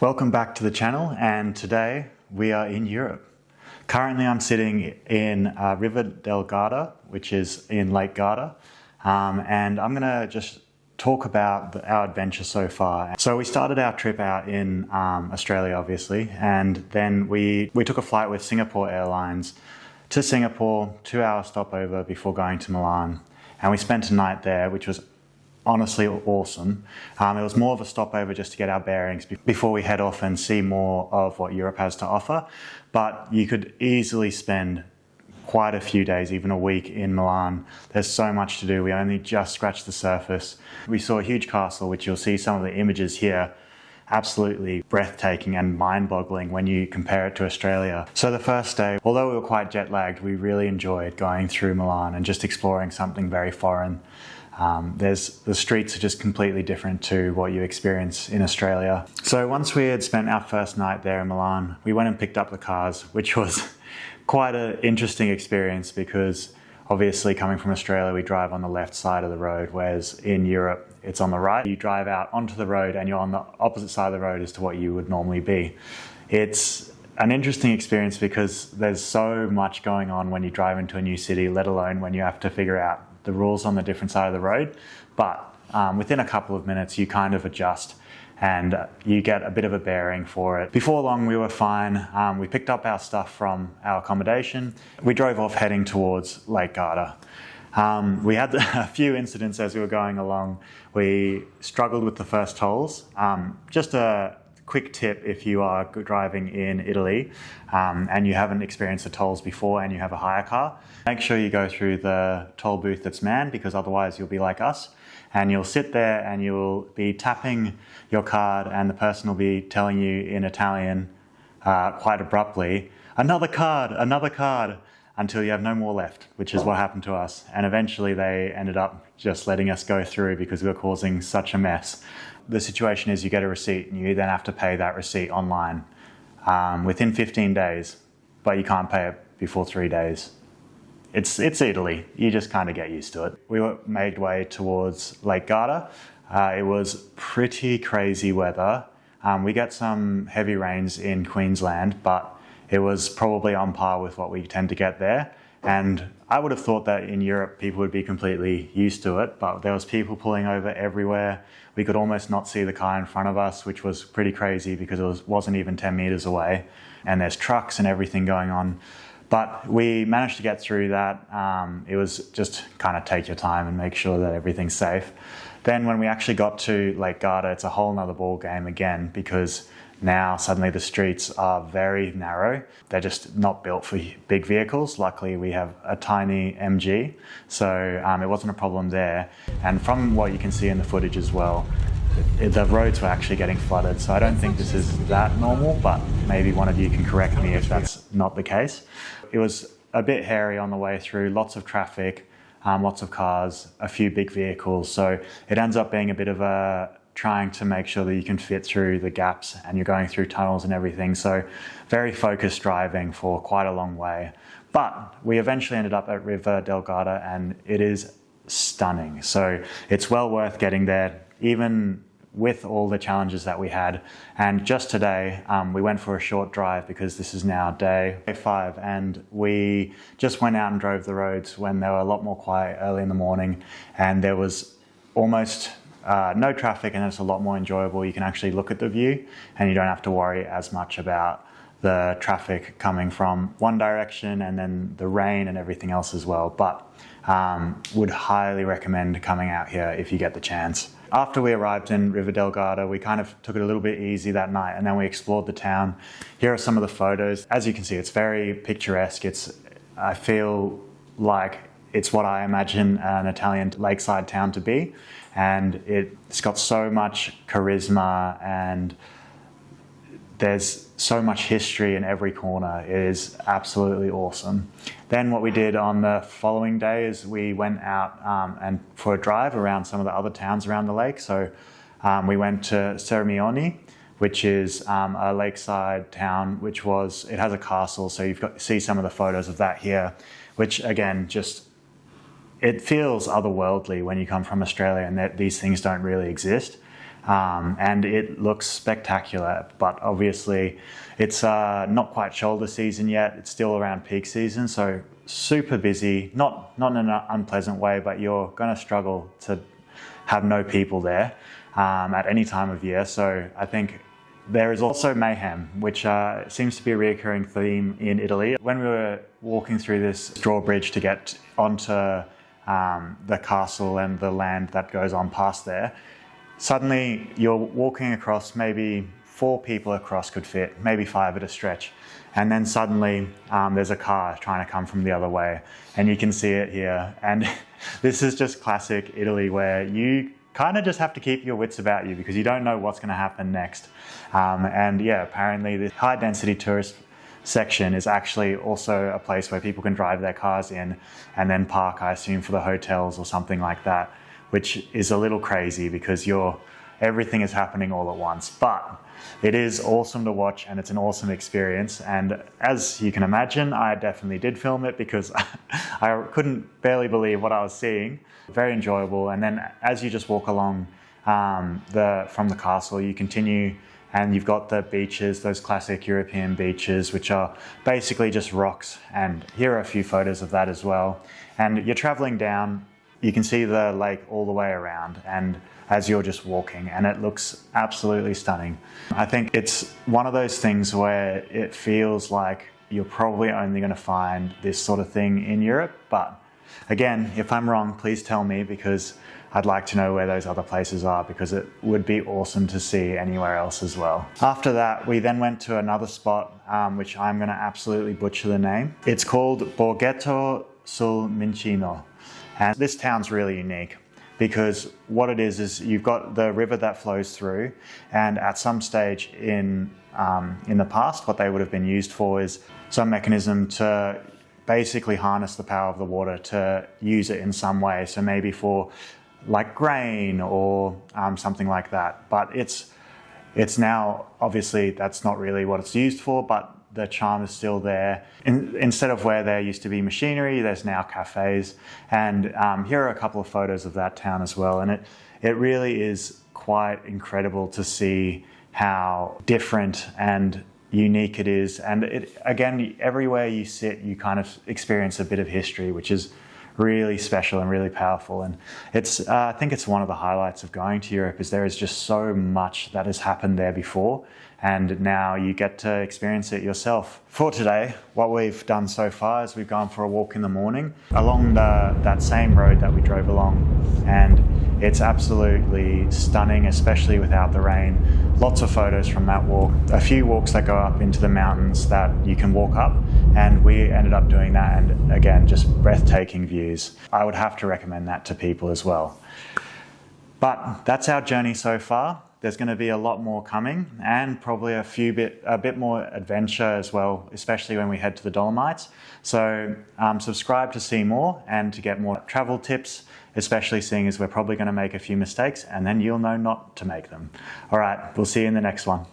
Welcome back to the channel, and today we are in Europe. Currently I'm sitting in River del Garda, which is in Lake Garda, and I'm going to just talk about our adventure so far. So we started our trip out in Australia, obviously, and then we took a flight with Singapore Airlines to Singapore, 2-hour stopover before going to Milan, and we spent a night there, which was honestly awesome. It was more of a stopover just to get our bearings before we head off and see more of what Europe has to offer. But you could easily spend quite a few days, even a week in Milan. There's so much to do. We only just scratched the surface. We saw a huge castle, which you'll see some of the images here. Absolutely breathtaking and mind-boggling when you compare it to Australia. So the first day, although we were quite jet-lagged, we really enjoyed going through Milan and just exploring something very foreign. The streets are just completely different to what you experience in Australia. So once we had spent our first night there in Milan, we went and picked up the cars, which was quite an interesting experience because obviously coming from Australia, we drive on the left side of the road, whereas in Europe, it's on the right. You drive out onto the road and you're on the opposite side of the road as to what you would normally be. It's an interesting experience because there's so much going on when you drive into a new city, let alone when you have to figure out the rules on the different side of the road. But within a couple of minutes, you kind of adjust and you get a bit of a bearing for it. Before long, we were fine. We picked up our stuff from our accommodation. We drove off heading towards Lake Garda. We had a few incidents as we were going along. We struggled with the first tolls. Just a quick tip if you are driving in Italy and you haven't experienced the tolls before and you have a hire car, make sure you go through the toll booth that's manned, because otherwise you'll be like us and you'll sit there and you'll be tapping your card and the person will be telling you in Italian quite abruptly, another card, until you have no more left, which is what happened to us. And eventually they ended up just letting us go through because we were causing such a mess. The situation is you get a receipt and you then have to pay that receipt online within 15 days, but you can't pay it before 3 days. It's Italy. You just kind of get used to it. We made way towards Lake Garda. It was pretty crazy weather. We get some heavy rains in Queensland, but it was probably on par with what we tend to get there. And I would have thought that in Europe, people would be completely used to it, but there was people pulling over everywhere. We could almost not see the car in front of us, which was pretty crazy because it wasn't even 10 meters away. And there's trucks and everything going on. But we managed to get through that. It was just kind of take your time and make sure that everything's safe. Then when we actually got to Lake Garda, it's a whole nother ball game again, because now suddenly the streets are very narrow. They're just not built for big vehicles. Luckily we have a tiny MG, so it wasn't a problem there. And from what you can see in the footage as well, the roads were actually getting flooded. So I don't think this is that normal, but maybe one of you can correct me if that's not the case. It was a bit hairy on the way through, lots of traffic, lots of cars, a few big vehicles. So it ends up being a bit of a trying to make sure that you can fit through the gaps, and you're going through tunnels and everything. So very focused driving for quite a long way. But we eventually ended up at River del Garda and it is stunning. So it's well worth getting there, even with all the challenges that we had. And just today, we went for a short drive because this is now day 5, and we just went out and drove the roads when they were a lot more quiet early in the morning, and there was almost no traffic, and it's a lot more enjoyable. You can actually look at the view and you don't have to worry as much about the traffic coming from one direction and then the rain and everything else as well. But would highly recommend coming out here if you get the chance. After we arrived in River del Garda, we kind of took it a little bit easy that night, and then we explored the town. Here are some of the photos. As you can see, it's very picturesque. I feel like it's what I imagine an Italian lakeside town to be. And it's got so much charisma and there's so much history in every corner. It is absolutely awesome. Then what we did on the following day is we went out and for a drive around some of the other towns around the lake. So we went to Sirmione, which is a lakeside town, it has a castle. So see some of the photos of that here, which again, it feels otherworldly when you come from Australia and that these things don't really exist. and it looks spectacular. But obviously, it's not quite shoulder season yet. It's still around peak season, so super busy. Not in an unpleasant way, but you're going to struggle to have no people there at any time of year. So I think there is also mayhem, which seems to be a recurring theme in Italy. When we were walking through this drawbridge to get onto the castle and the land that goes on past there, suddenly you're walking across, maybe 4 people across could fit, maybe 5 at a stretch. And then suddenly there's a car trying to come from the other way, and you can see it here. And this is just classic Italy, where you kind of just have to keep your wits about you because you don't know what's going to happen next. And yeah, apparently the high density tourist section is actually also a place where people can drive their cars in and then park, I assume, for the hotels or something like that, which is a little crazy because everything is happening all at once. But it is awesome to watch, and it's an awesome experience. And as you can imagine, I definitely did film it because I couldn't barely believe what I was seeing. Very enjoyable. And then as you just walk along from the castle, you continue and you've got the beaches, those classic European beaches, which are basically just rocks. And here are a few photos of that as well. And you're traveling down, you can see the lake all the way around, and as you're just walking, and it looks absolutely stunning. I think it's one of those things where it feels like you're probably only going to find this sort of thing in Europe. But again, if I'm wrong, please tell me, because I'd like to know where those other places are, because it would be awesome to see anywhere else as well. After that, we then went to another spot, which I'm going to absolutely butcher the name. It's called Borghetto sul Mincio. And this town's really unique because what it is you've got the river that flows through, and at some stage in the past, what they would have been used for is some mechanism to basically harness the power of the water to use it in some way. So maybe for like grain or something like that. But it's now, obviously, that's not really what it's used for, but the charm is still there. Instead of where there used to be machinery, there's now cafes. And here are a couple of photos of that town as well. And it really is quite incredible to see how different and unique it is. And again, everywhere you sit, you kind of experience a bit of history, which is really special and really powerful. And I think it's one of the highlights of going to Europe, is there is just so much that has happened there before, and now you get to experience it yourself. For today, what we've done so far is we've gone for a walk in the morning along that same road that we drove along, and it's absolutely stunning, especially without the rain. Lots of photos from that walk. A few walks that go up into the mountains that you can walk up, and we ended up doing that, and again, just breathtaking views. I would have to recommend that to people as well. But that's our journey so far. There's going to be a lot more coming, and probably a bit more adventure as well, especially when we head to the Dolomites. So subscribe to see more and to get more travel tips, especially seeing as we're probably going to make a few mistakes, and then you'll know not to make them. All right, we'll see you in the next one.